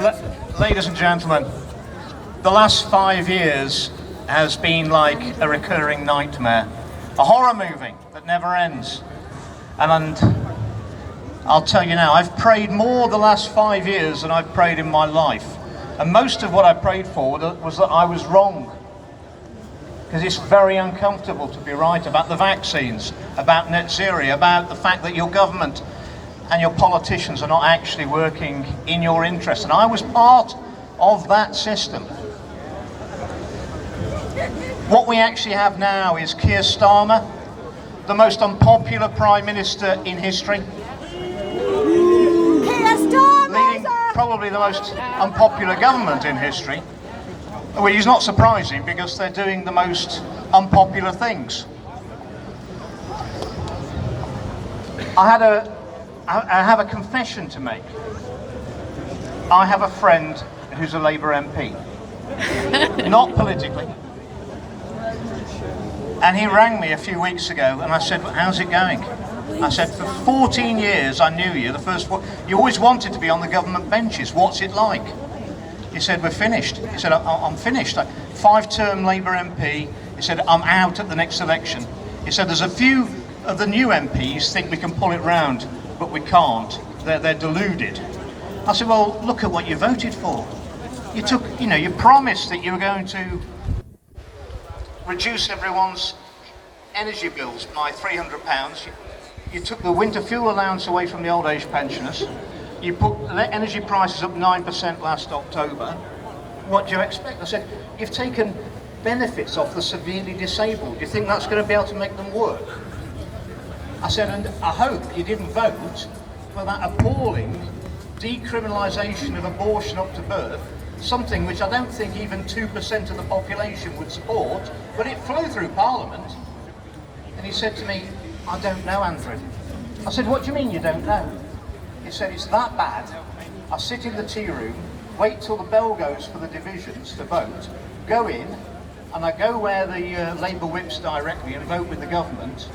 Ladies and gentlemen, the last 5 years has been like a recurring nightmare, a horror movie that never ends. And I'll tell you now, I've prayed more the last 5 years than I've prayed in my life. And most of what I prayed for was that I was wrong. Because it's very uncomfortable to be right about the vaccines, about net zero, about the fact that your government and your politicians are not actually working in your interest. And I was part of that system. What we actually have now is Keir Starmer, the most unpopular Prime Minister in history. Keir Starmer! Leading probably the most unpopular government in history. Which is not surprising because they're doing the most unpopular things. I have a confession to make. I have a friend who's a Labour MP, not politically. And he rang me a few weeks ago and I said, well, how's it going? I said, for 14 years I knew you, you always wanted to be on the government benches, what's it like? He said, we're finished. He said, I'm finished. 5-term Labour MP. He said, I'm out at the next election. He said, there's a few of the new MPs think we can pull it round, but we can't. They're deluded. I said, well, look at what you voted for. You promised that you were going to reduce everyone's energy bills by £300. You took the winter fuel allowance away from the old age pensioners. You put the energy prices up 9% last October. What do you expect? I said, you've taken benefits off the severely disabled. Do you think that's going to be able to make them work? I said, and I hope you didn't vote for that appalling decriminalisation of abortion up to birth, something which I don't think even 2% of the population would support, but it flew through Parliament. And he said to me, I don't know, Andrew. I said, what do you mean you don't know? He said, it's that bad. I sit in the tea room, wait till the bell goes for the divisions to vote, go in, and I go where the Labour whips direct me and vote with the government.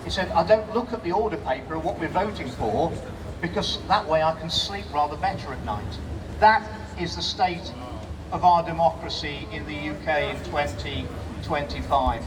He said, I don't look at the order paper of what we're voting for, because that way I can sleep rather better at night. That is the state of our democracy in the UK in 2025.